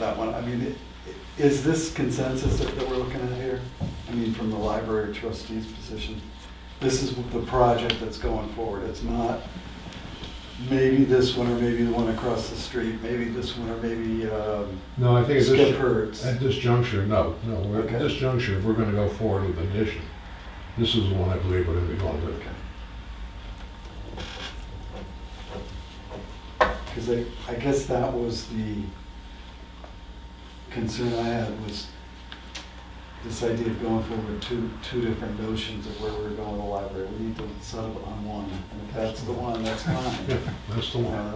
that one. I mean, is this consensus that we're looking at here? I mean, from the library trustee's position? This is the project that's going forward. It's not maybe this one or maybe the one across the street, maybe this one or maybe No, I think Skip Hertz. at this juncture, no, Okay. at this juncture, if we're gonna go forward with addition, this is the one I believe we're gonna be going with. Because I guess that was the concern I had, was this idea of going forward with two different notions of where we're going with the library. We need to settle on one, and if that's the one, that's Yeah, fine. that's the one. Yeah,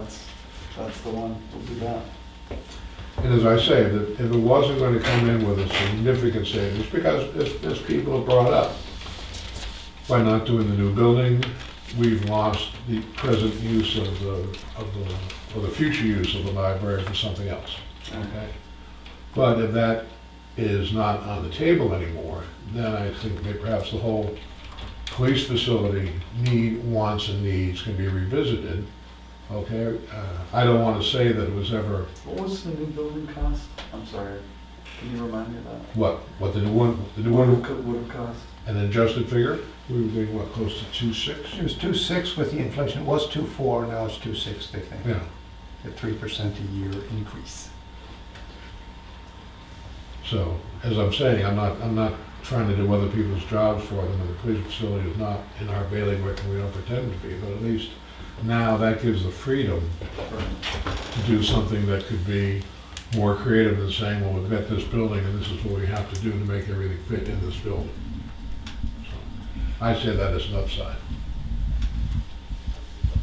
that's the one, we'll do that. And as I say, that if it wasn't gonna come in with a significant savings, because as people have brought up, by not doing the new building, we've lost the present use or the future use of the library for something else, okay? But if that is not on the table anymore, then I think that perhaps the whole police facility wants and needs can be revisited, okay? I don't want to say that it was ever, What was the new building cost? I'm sorry, can you remind me of that? what the new one Would have cost? an adjusted figure, we were getting, what, close to 2.6? It was 2.6 with the inflation. It was 2.4, now it's 2.6, I think. Yeah, A 3% a year increase. so, as I'm saying, I'm not trying to do other people's jobs for them, and the police facility is not in our bailiwick, and we don't pretend to be, but at least now that gives the freedom to do something that could be more creative than saying, well, we've got this building, and this is what we have to do to make everything fit in this building. So, I say that as an upside.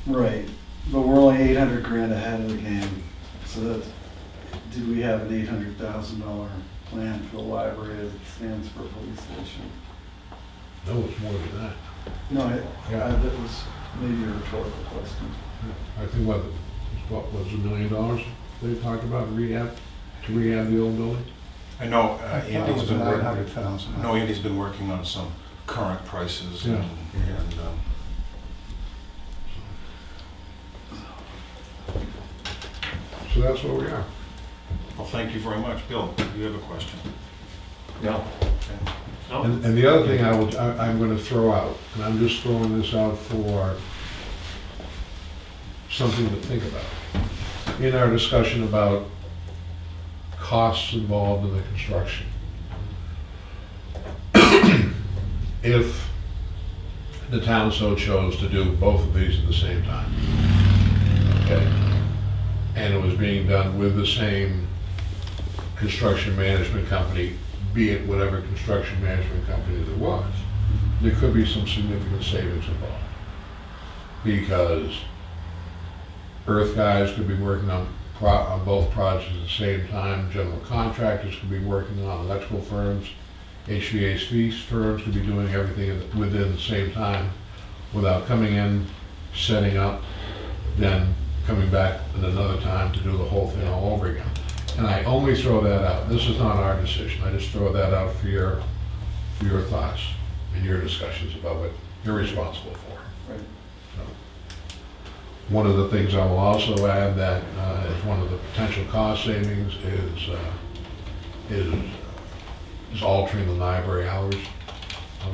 Right, but we're only 800 grand ahead of the game, so that, did we have an $800,000 plan for the library as it stands for a police station? No, it's more than that. No, Yeah. that was maybe a rhetorical question. I think what was $1 million they talked about to rehab the old building? I know I thought it Andy's was been working, 900,000. no, Andy's been working on some current prices Yeah. and So that's where we are. well, thank you very much. Bill, you have a question? No. Okay. And the other thing I'm going to throw out, and I'm just throwing this out for something to think about, in our discussion about costs involved in the construction. If the town so chose to do both of these at the same time, okay, and it was being done with the same construction management company, be it whatever construction management company there was, there could be some significant savings involved. Because earth guys could be working on both projects at the same time, general contractors could be working on electrical firms, HVAC firms could be doing everything within the same time without coming in, setting up, then coming back at another time to do the whole thing all over again. And I only throw that out. This is not our decision. I just throw that out for your thoughts and your discussions about what you're responsible for. Right. One of the things I will also add that is one of the potential cost savings is altering the library hours.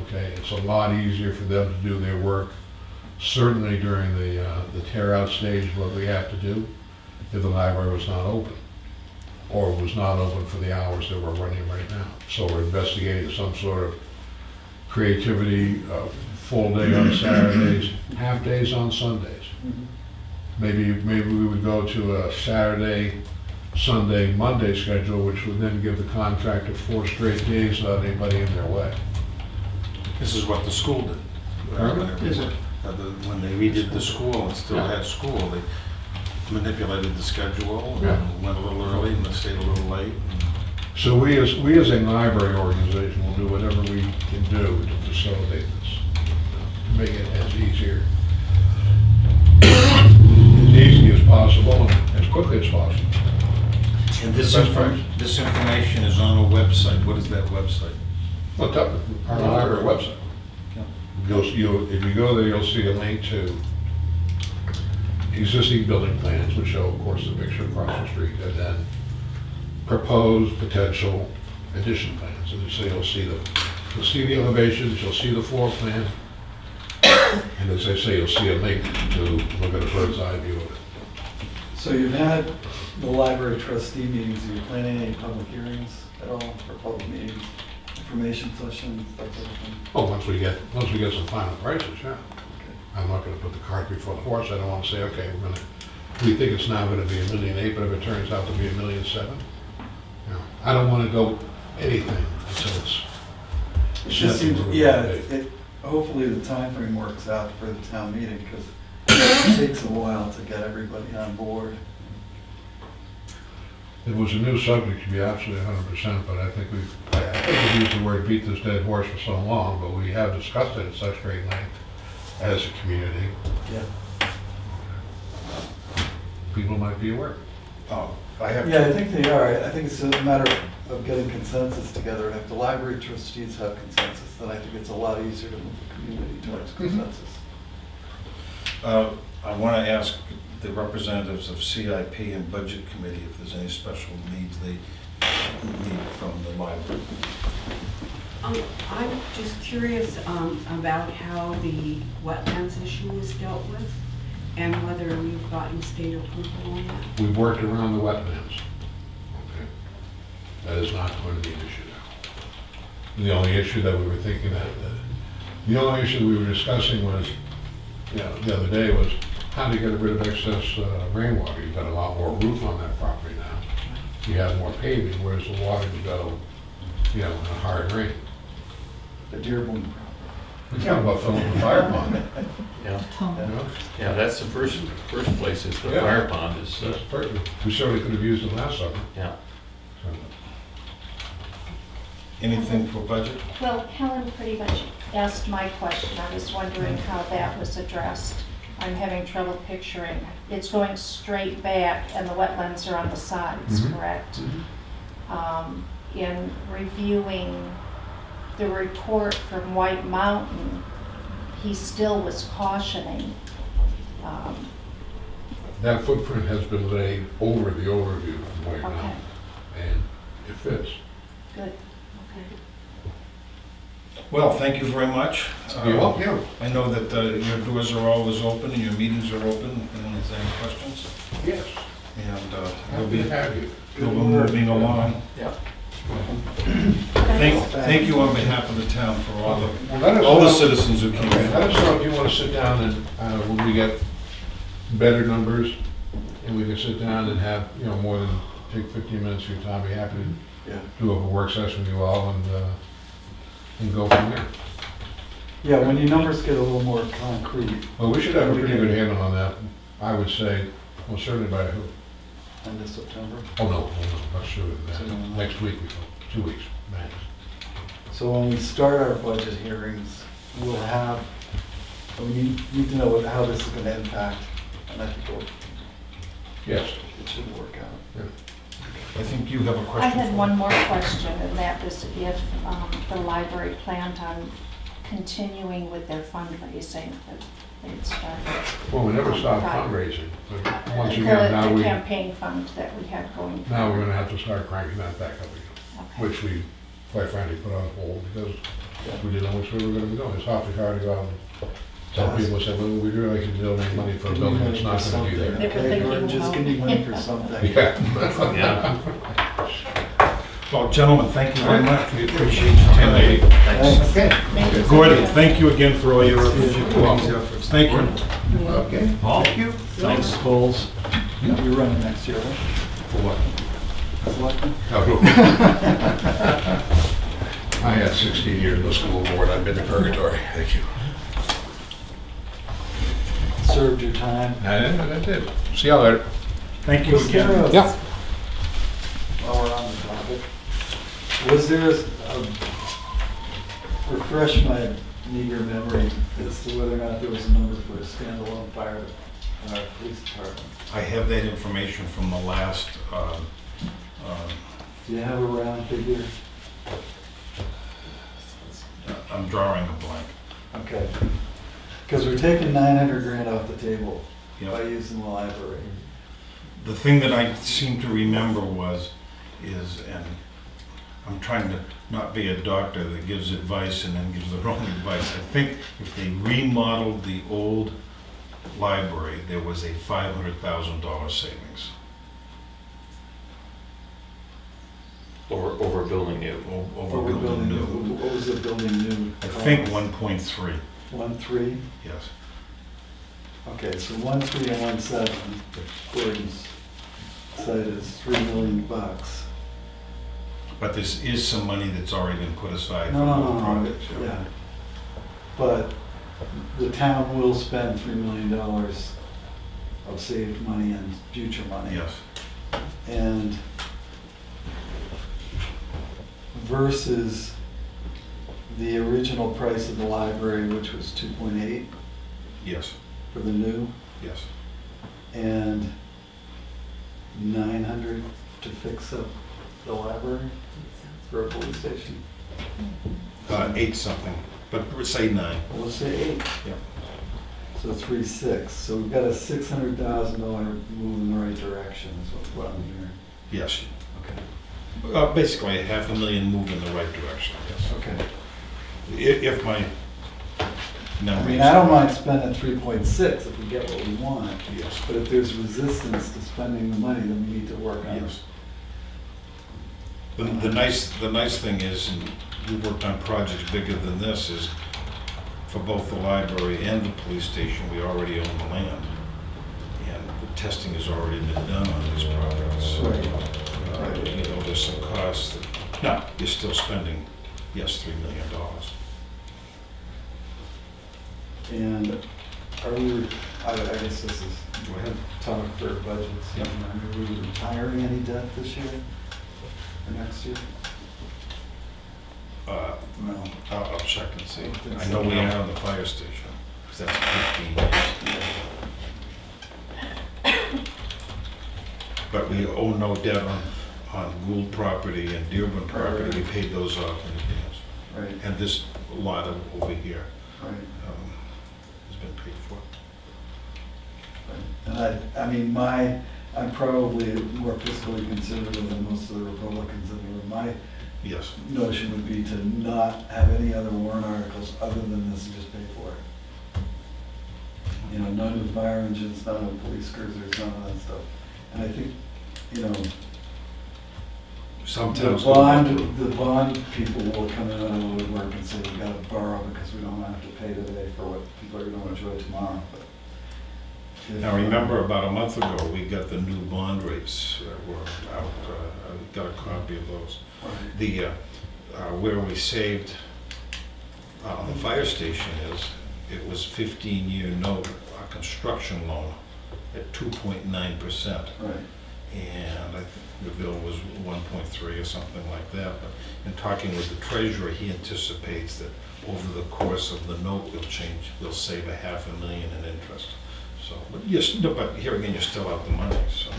Okay, it's a lot easier for them to do their work, certainly during the tear out stage, what we have to do, if the library was not open, or was not open for the hours that we're running right now. So we're investigating some sort of creativity, full day on Saturdays, half days on Sundays. Maybe we would go to a Saturday, Sunday, Monday schedule, which would then give the contractor 4 straight days without anybody in their way. This is what the school did. Is it? When they redid the school and still Yeah. had school, they manipulated the schedule Yeah. and went a little early and they stayed a little late. So we as a library organization will do whatever we can do to facilitate this, to make it as easy as possible and as quickly as possible. And this Best price. this information is on a website. What is that website? Look up our library website. If you go there, you'll see a link to existing building plans, which show, of course, the picture across the street, and then proposed potential addition plans. And so you'll see the elevations, you'll see the floor plan, and as I say, you'll see a link to look at a bird's eye view of it. So you've had the library trustee meetings, are you planning any public hearings at all, or public meetings, information sessions, that sort of thing? Oh, once we get some final prices, yeah. I'm not gonna put the cart before the horse. I don't wanna say, okay, we think it's now gonna be $1.8 million, but if it turns out to be $1.7 million, you know, I don't wanna go anything until it's. It just set seems, where we yeah, wanna be. hopefully the timeframe works out for the town meeting, because it takes a while to get everybody on board. It was a new subject, to be absolutely 100%, but I think we've used the word beat this dead horse for so long, but we have discussed it at such great length as a community. Yeah. People might be aware. Oh, I have Yeah, I to, think they are. I think it's a matter of getting consensus together, and if the library trustees have consensus, then I think it's a lot easier to move the community towards consensus. I want to ask the representatives of CIP and Budget Committee if there's any special needs they need from the library. I'm just curious about how the wetlands issue is dealt with and whether we've gotten state approval on that. We've worked around the wetlands. Okay. That is not going to be an issue now. The only issue that we were thinking the only issue we were discussing was, you know, the other day was how to get rid of excess rainwater. You've got a lot more roof on that property now. You have more paving, where's the water to go, you know, in a hard rain? The Dearborn It's not about filling the fire pond, Yeah, you know? yeah, that's the first place is the Yeah. fire pond is, That's perfect. We certainly could have used it last summer. yeah. So. Anything for budget? Well, Helen pretty much asked my question. I was wondering how that was addressed. I'm having trouble picturing. It's going straight back and the wetlands are on the sides, Mhm. correct? In reviewing the report from White Mountain, he still was cautioning. That footprint has been laid over the overview from White Okay, Mountain, and it fits. good, okay. Well, thank you very much. You're welcome. I know that your doors are always open and your meetings are open, if there's any questions. Yes. And we'll Happy to be have you. moving along. Yeah. Thank you on behalf of the town for all Well, let us the know- citizens who came Okay, in. let us know if you want to sit down and, when we get better numbers, and we can sit down and have, you know, more than, take 15 minutes of your time, be happy to Yeah. do a work session with you all and go from there. Yeah, when your numbers get a little more concrete, Well, we should have a pretty good handle on that, I would say, well, certainly by who? end of September. Oh, no, much sooner So, than that. Next week, 2 weeks, max. So when we start our budget hearings, we'll have, we need to know how this is going to impact, and I think Yes. it should work out. I think you have a I question. had for one me. more question, and that was if the library planned on continuing with their fundraising that they'd started. Well, we never stopped Right. fundraising, but once again, now The we, campaign fund that we had going. now we're gonna have to start cranking that back up again, Okay. which we, quite frankly, put on hold because we didn't know which way we were gonna be going. It's awfully hard to go out and tell people, say, well, we really can donate money for a Give me building money that's for not gonna be something. there. They were Okay, thinking, Gordon, just give me money for something. Yeah. Yeah. Well, gentlemen, thank you very much. We appreciate your time. Thanks. Okay. Gordon, thank you again for all your welcome. efforts. Thank you. Okay. Paul? Thank you. Thanks. Goals. You're running next year, right? For what? Selectmen? I had 16 years in the school board. I've been to purgatory. Thank you. Served your time. I did. See y'all later. Thank you again. Yeah. While we're on the topic, was there refresh my meager memory as to whether or not there was a number for a standalone fire police department? I have that information from the last, Do you have a round figure? I'm drawing a blank. Okay. Because we're taking 900 grand off the table by Yep. using the library. The thing that I seem to remember was, is, and I'm trying to not be a doctor that gives advice and then gives the wrong advice. I think if they remodeled the old library, there was a $500,000 savings Over building new. over What we're building new. What was the building new? I think cost? 1.3, 1.3? yes. Okay, so 1.3 and 1.7, Gordon's site is $3 million. But this is some money that's already been put aside for No, no, road no, projects. yeah. But the town will spend $3 million of saved money and future money. Yes, And versus the original price of the library, which was 2.8 yes, for the new, yes. and 900 to fix up the library for a police station. 8 something, but say 9. Well, let's say 8. Yep. So 3.6. So we've got a $600,000 move in the right direction, is what I'm hearing. Yes. Okay. Basically, a $500,000 move in the right direction, yes. Okay. If my I memory mean, is I don't correct. mind spending 3.6 if we get what we want, Yes, but if there's resistance to spending the money, then we need to work on it. yes. The nice thing is, and we've worked on projects bigger than this, is for both the library and the police station, we already own the land. And the testing has already been done on these projects. Right. You know, there's some costs that, no, you're still spending, yes, $3 million. And are we, I guess this is Go ahead. talk for budgets. Yep. Are we retiring any debt this year or next year? No. I'll check and see. I don't think I so. know we are on the fire station, because that's 15 years. But we owe no debt on Gould property and Dearborn property. We paid those off in advance. Right, And this lot over here right. has been paid for. And I mean, I'm probably more fiscally conservative than most of the Republicans in the room. My Yes, notion would be to not have any other warrant articles other than this and just pay for it. You know, no new fire engines, no new police cruisers, none of that stuff. And I think, you know, some the towns go through. the bond people will come in out of the woodwork and say, we gotta borrow because we don't have to pay today for what people are gonna enjoy tomorrow. But if, Now, remember, about a month ago, we got the new bond rates that were out. I got a copy of those. Right. The, where we saved on the fire station is, it was 15-year note, a construction loan at 2.9%. Right. And I think the bill was 1.3 or something like that. But in talking with the treasurer, he anticipates that over the course of the note, we'll save $500,000 in interest. So, but but here again, you're still out the money, so.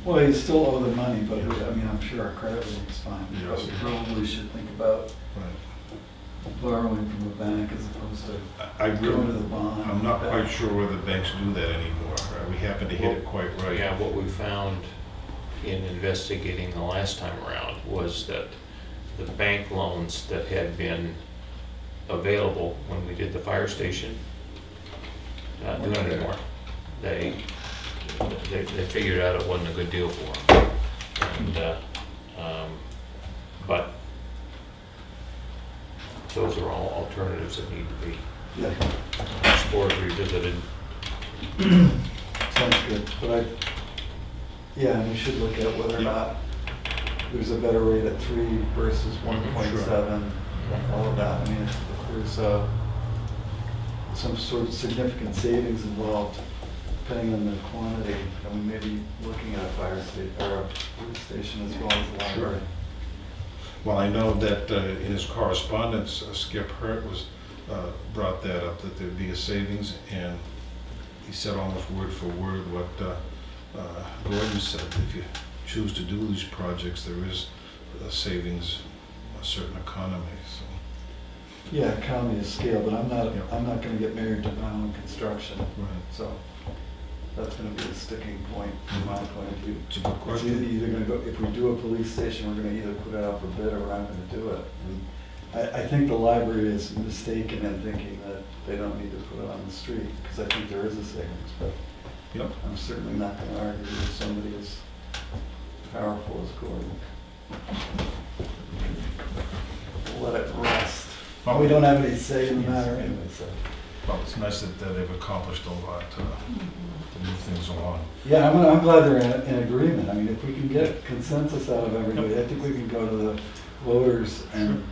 Well, you still owe the money, but I mean, I'm sure our credit rating's fine. But Yes. we probably should think about borrowing from a bank as opposed to I going to really, the bond. I'm not quite sure whether banks do that anymore. We happen to hit it quite right. Yeah, what we found in investigating the last time around was that the bank loans that had been available when we did the fire station, not doing it anymore. They figured out it wasn't a good deal for them. And, but those are all alternatives that need to be Yeah, explored, revisited. sounds good. But yeah, and we should look at whether or not there's a better rate at 3 versus 1.7, all of that. I mean, if there's some sort of significant savings involved, depending on the quantity, then we may be looking at a fire station or a police station as well as the library. Well, I know that in his correspondence, Skip Hurt brought that up, that there'd be a savings, and he said almost word for word what Gordon said. If you choose to do these projects, there is a savings, a certain economy, so. Yeah, economy of scale, but I'm not Yeah. going to get married to my own construction, Right. so. That's gonna be a sticking point from my point of view. It's a good It's question. either gonna go, if we do a police station, we're gonna either put it out for bid or we're not gonna do it. And I think the library is mistaken in thinking that they don't need to put it on the street, because I think there is a savings, but Yep. I'm certainly not gonna argue with somebody as powerful as Gordon. We'll let it rest. Well, We don't have any say in the matter anyway, so. Well, it's nice that they've accomplished a lot to move things along. Yeah, I'm glad they're in agreement. I mean, if we can get consensus out of everybody, I think we can go to the voters and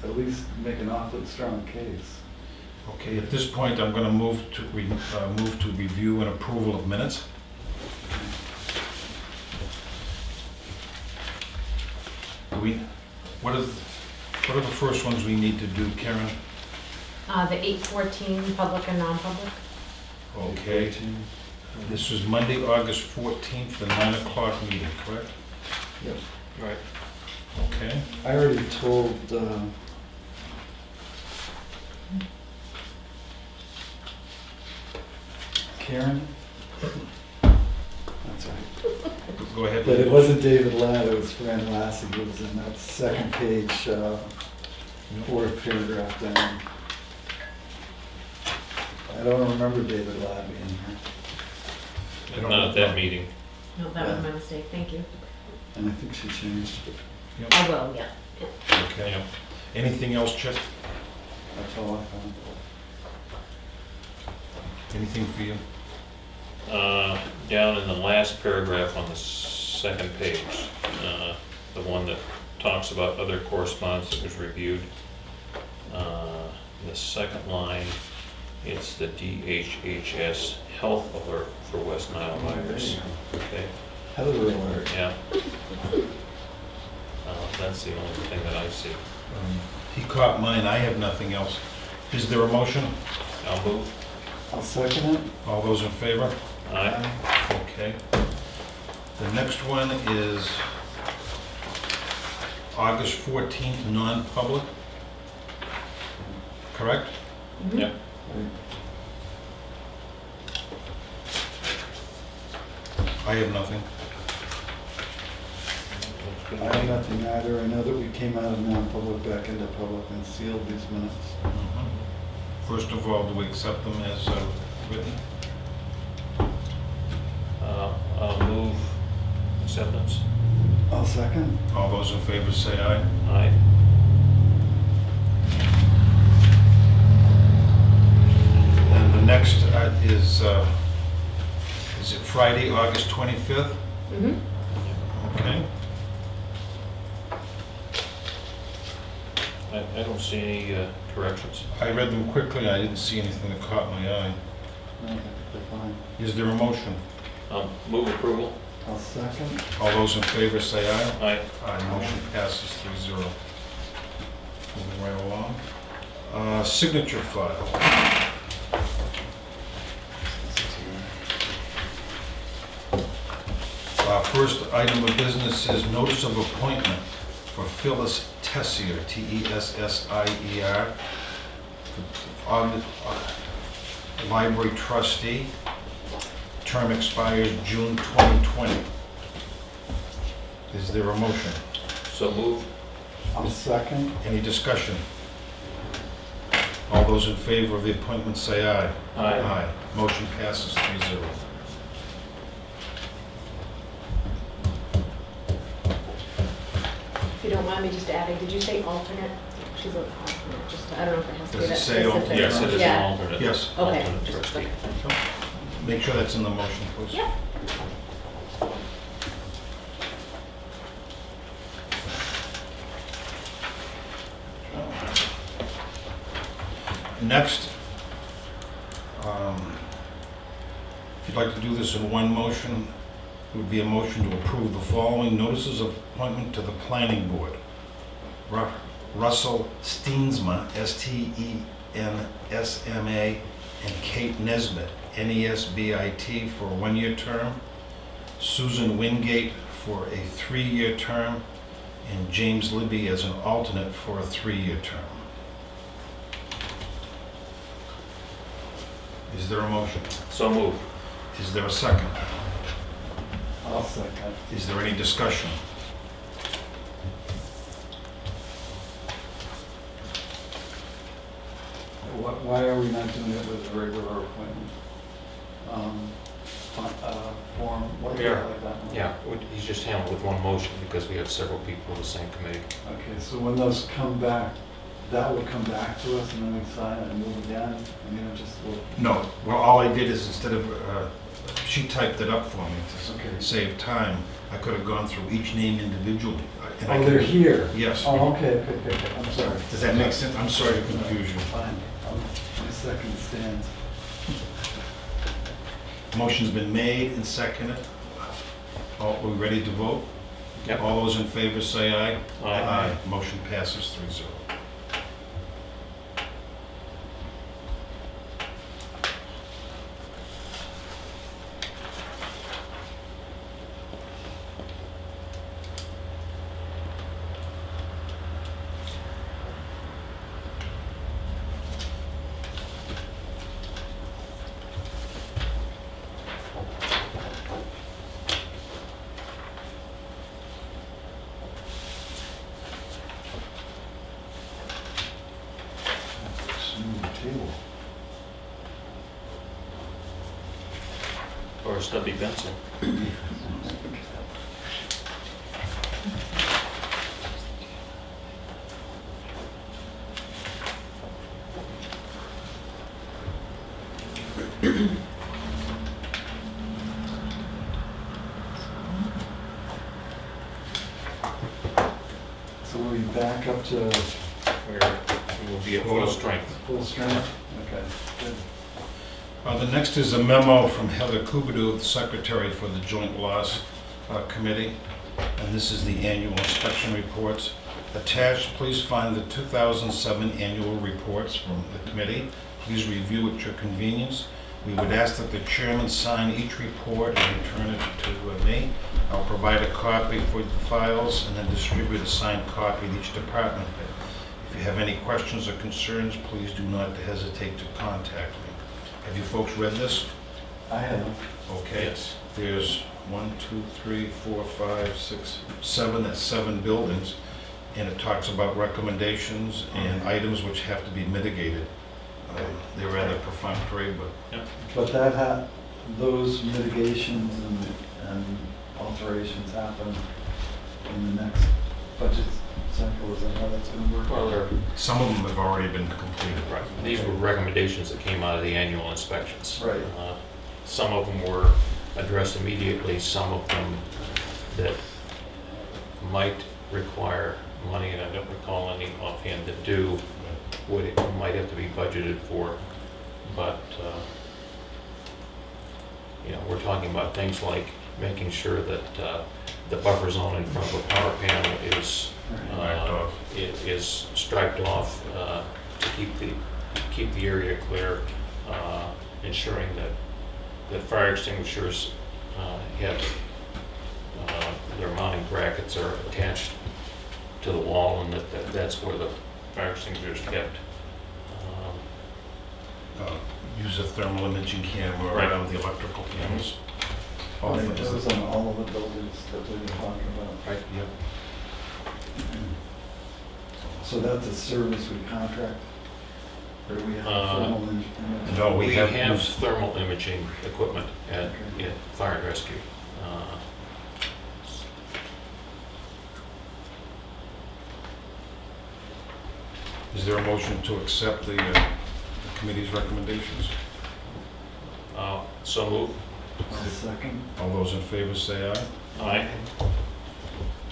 at least make an awfully strong case. Okay, at this point, I'm gonna move to review and approval of minutes. What are the first ones we need to do, Karen? The 8:14, public and non-public. Okay, this was Monday, August 14th, the 9 o'clock meeting, correct? Yep. Right. Okay, I already told, Karen? That's right. go ahead. But it wasn't David Ladd, it was Fran Lassie who was in that second page, fourth paragraph down. I don't remember David Ladd being here, I don't Not know. at that meeting. No, that was my mistake, thank you. and I think she changed it. Yep. I will, yeah. Okay. Yeah. Anything else, Chet? That's all I found. Anything for you? Down in the last paragraph on the second page, the one that talks about other correspondence that was reviewed. The second line, it's the DHHS health alert for West Nile virus. Okay, Heather alert. yeah. That's the only thing that I see. He caught mine, I have nothing else. Is there a motion? I'll move. I'll second it. All those in favor? Aye. Okay. The next one is August 14th, non-public, correct? Yep. I have nothing. I have nothing either. I know that we came out of non-public back into public and sealed these minutes. First of all, do we accept them as written? I'll move acceptance. I'll second. All those in favor say aye. Aye. And the next is it Friday, August 25th? Mm-hmm. Okay. I don't see any corrections. I read them quickly, I didn't see anything that caught my eye. No, I think they're fine. Is there a motion? Move approval. I'll second. All those in favor say aye. Aye. Aye, motion passes 3-0. Moving right along. Signature file. First item of business is notice of appointment for Phyllis Tessier, Tessier, on library trustee. Term expires June 2020. Is there a motion? So move. I'll second. Any discussion? All those in favor of the appointment say aye. Aye. Motion passes 3-0. If you don't mind me just adding, did you say alternate? She's an alternate, just, I don't know if it has to be Does it that say alternate? specific. Yes, it is an Yeah. alternate. Yes. Okay. Alternate just- trustee. Make sure that's in the motion, please. Yep. Next, if you'd like to do this in one motion, it would be a motion to approve the following notices of appointment to the planning board. Russell Steensma, Stensma, and Kate Nesbitt, Nesbit, for a one-year term. Susan Wingate for a 3-year term, and James Libby as an alternate for a 3-year term. Is there a motion? So move. Is there a second? I'll second. Is there any discussion? Why are we not doing it with a regular appointment? Form, like Yeah. that, like that one? Yeah, he's just handled with one motion because we have several people in the same committee. Okay, so when those come back, that will come back to us and then we sign it and move again? I mean, it just will. No, well, all I did is instead of, she typed it up for me Okay. to save time. I could have gone through each name individually. And I Oh, they're could- here? Yes. Oh, okay, I'm sorry. Does that make sense? I'm sorry to confuse you. Fine, my second stands. Motion's been made and seconded. Are we ready to vote? Yep. All those in favor say aye. Aye. Motion passes 3-0. Smooth table. Or a stubby pencil. So we'll be back up to We will be at full strength. full strength? Okay, good. The next is a memo from Heather Kubidu, the Secretary for the Joint Loss Committee, and this is the annual inspection reports. Attached, please find the 2007 annual reports from the committee. Please review at your convenience. We would ask that the chairman sign each report and return it to me. I'll provide a copy for the files and then distribute a signed copy to each department head. If you have any questions or concerns, please do not hesitate to contact me. Have you folks read this? I have. Okay. Yes. There's 1, 2, 3, 4, 5, 6, 7, that's 7 buildings. And it talks about recommendations and items which have to be mitigated. They're rather perfunctory, but But that those mitigations and alterations happen in the next budget cycle, is that how that's gonna work? Well, some of them have already been completed. right, these were recommendations that came out of the annual inspections. Right. Some of them were addressed immediately, some of them that might require money, and I don't recall any offhand that do, might have to be budgeted for. But, we're talking about things like making sure that the buffer zone in front of a power panel is Marked off. it is striped off to keep the area clear, ensuring that fire extinguishers have their mounting brackets are attached to the wall, and that's where the fire extinguisher is kept. Use a thermal imaging camera Right. around the electrical panels. All Right, things those that- on all of the buildings that we were talking about. Right. Yep. So that's a service we contract? Or we have Uh, formal imaging? No, we have have used- thermal imaging equipment at Okay. Fire and Rescue. Is there a motion to accept the committee's recommendations? So move. I'll second. All those in favor say aye. Aye.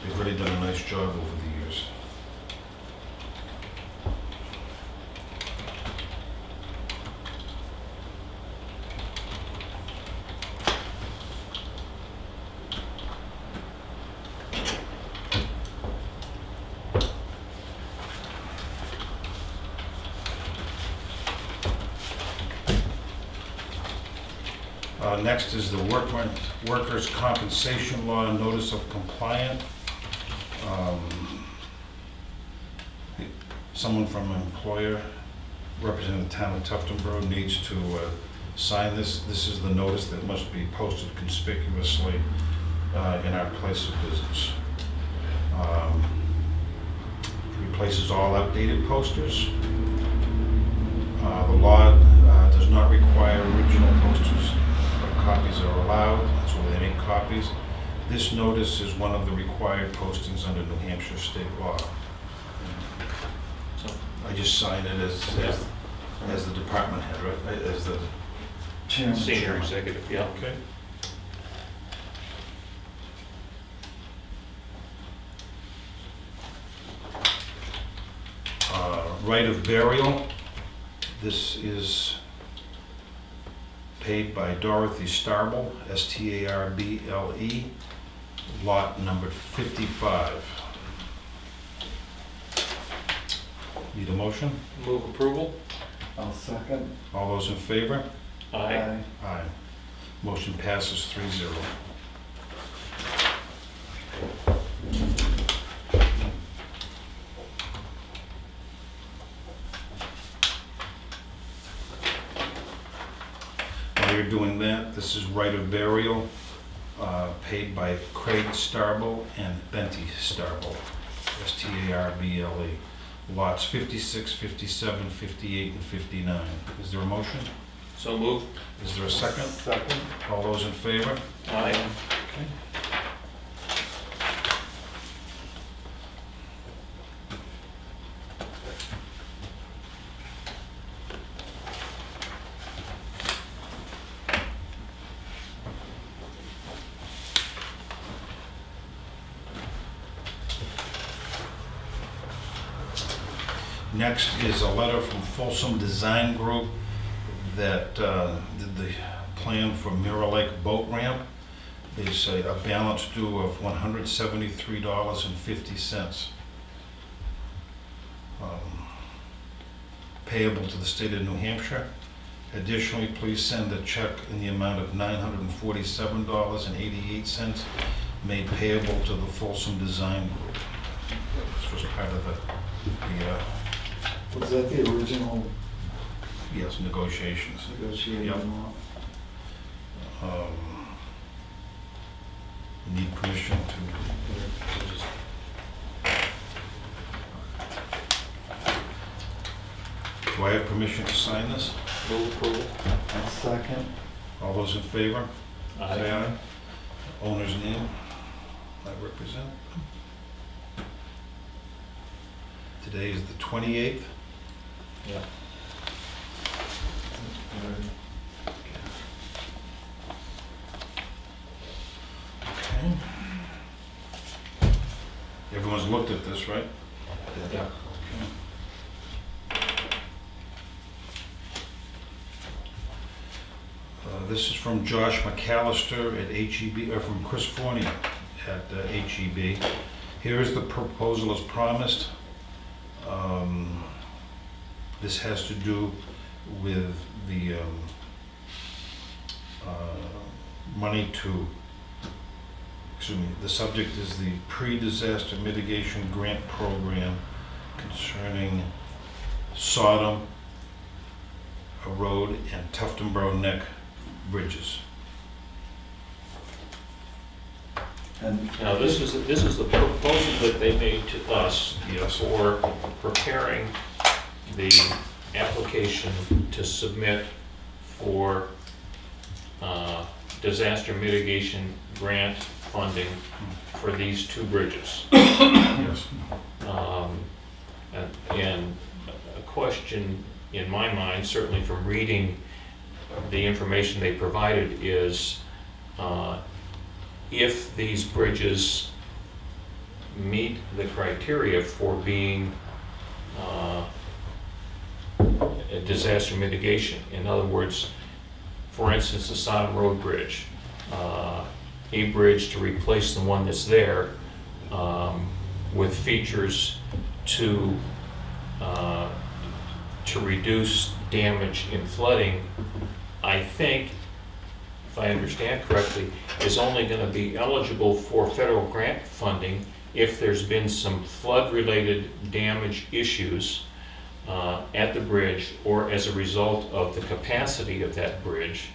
They've really done a nice job over the years. Next is the workers' compensation law notice of compliant. Someone from an employer representing the town of Tuftonboro needs to sign this. This is the notice that must be posted conspicuously in our place of business. It replaces all outdated posters. The law does not require original posters, but copies are allowed. That's why they make copies. This notice is one of the required postings under New Hampshire state law. So, I just sign it as the department head, right? As the Chairman. Senior executive, yeah. Okay. Right of burial. This is paid by Dorothy Starble, S-T-A-R-B-L-E, lot number 55. Need a motion? Move approval? I'll second. All those in favor? Aye. Aye. Motion passes 3-0. While you're doing that, this is right of burial, paid by Craig Starble and Benty Starble, S-T-A-R-B-L-E. Lots 56, 57, 58, and 59. Is there a motion? So moved? Is there a second? Second. All those in favor? Aye. Okay. Next is a letter from Folsom Design Group that did the plan for Mirror Lake Boat Ramp. There's a balance due of $173.50. Payable to the state of New Hampshire. Additionally, please send a check in the amount of $947.88 made payable to the Folsom Design Group. This was part of the Was that the original yes, negotiations. negotiated Yep. amount? Need permission to, do I have permission to sign this? Move approval? I'll second. All those in favor? Say Aye. aye. Owner's name, I represent. Today is the 28th. Yeah. Okay. Everyone's looked at this, right? Yeah. This is from Josh McAllister at HEB, or from Chris Forney at HEB. Here is the proposal as promised. This has to do with the money to, excuse me, the subject is the pre-disaster mitigation grant program concerning Sodom, a road, and Tuftonboro Neck bridges. And Now, this is the proposal that they made to us Yes. for preparing the application to submit for disaster mitigation grant funding for these two bridges. Yes. And a question in my mind, certainly from reading the information they provided, is if these bridges meet the criteria for being a disaster mitigation. In other words, for instance, the Sodom Road Bridge, a bridge to replace the one that's there with features to reduce damage in flooding, I think, if I understand correctly, is only going to be eligible for federal grant funding if there's been some flood-related damage issues at the bridge or as a result of the capacity of that bridge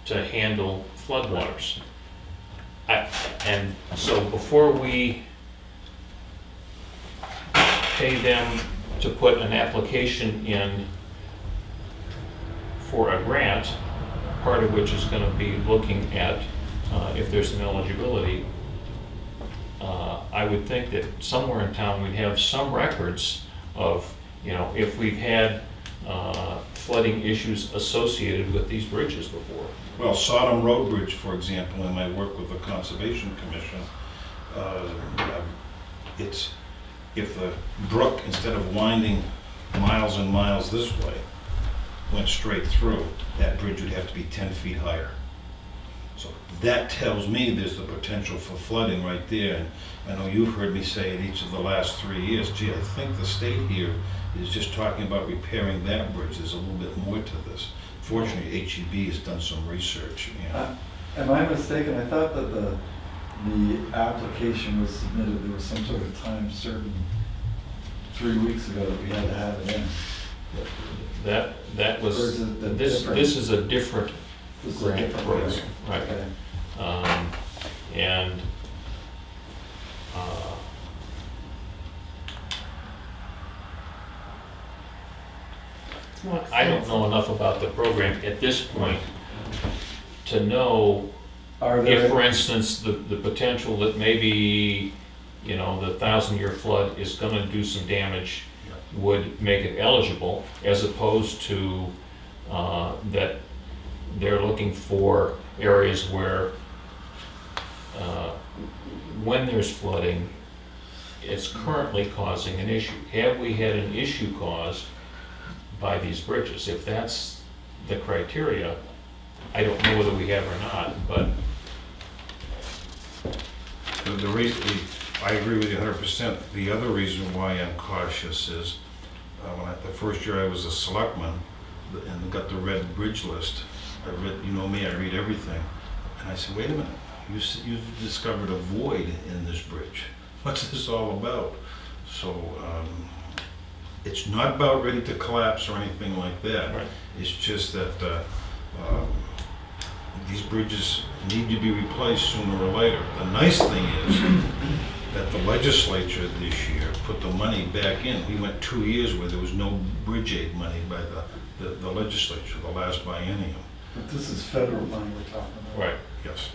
to handle floodwaters. And so before we pay them to put an application in for a grant, part of which is going to be looking at if there's an eligibility, I would think that somewhere in town we'd have some records of, if we've had flooding issues associated with these bridges before. Well, Sodom Road Bridge, for example, in my work with the Conservation Commission, it's, if the brook, instead of winding miles and miles this way, went straight through, that bridge would have to be 10 feet higher. So that tells me there's the potential for flooding right there. And I know you've heard me say in each of the last 3 years, gee, I think the state here is just talking about repairing that bridge. There's a little bit more to this. Fortunately, HEB has done some research. Am I mistaken? I thought that the application was submitted, there was some sort of time certain 3 weeks ago that we had to have it in. That Or was, is it the this different- is a different This is a grant different program, program. right? Okay. And It's more I don't expensive. know enough about the program at this point to know Are if, for there, instance, the potential that maybe, the 1,000-year flood is gonna do some damage would make it eligible, as opposed to that they're looking for areas where when there's flooding, it's currently causing an issue. Have we had an issue caused by these bridges? If that's the criteria, I don't know whether we have or not, but The reason, I agree with you 100%. The other reason why I'm cautious is, the first year I was a selectman and got the red bridge list, I read, you know me, I read everything. And I said, wait a minute, you've discovered a void in this bridge. What's this all about? So, it's not about ready to collapse or anything like that. Right. It's just that these bridges need to be replaced sooner or later. The nice thing is that the legislature this year put the money back in. We went 2 years where there was no bridge aid money by the legislature, the last biennium. but this is federal money we're talking about. right. Yes.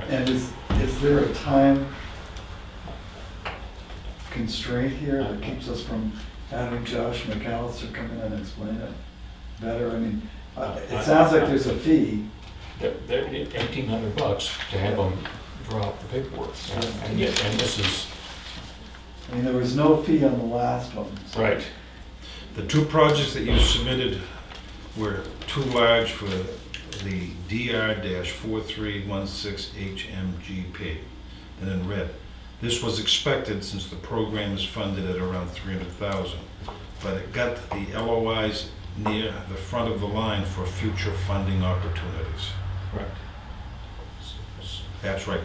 And is there a time constraint here that keeps us from having Josh McAllister come in and explain it better? I mean, it sounds like there's a fee. They're $1,800 to have them draw up the paperwork. And this is, I mean, there was no fee on the last one. so- right. The two projects that you submitted were too large for the DR-4316HMGP. And in red, this was expected since the program is funded at around 300,000. But it got the LOIs near the front of the line for future funding opportunities. Correct. That's right.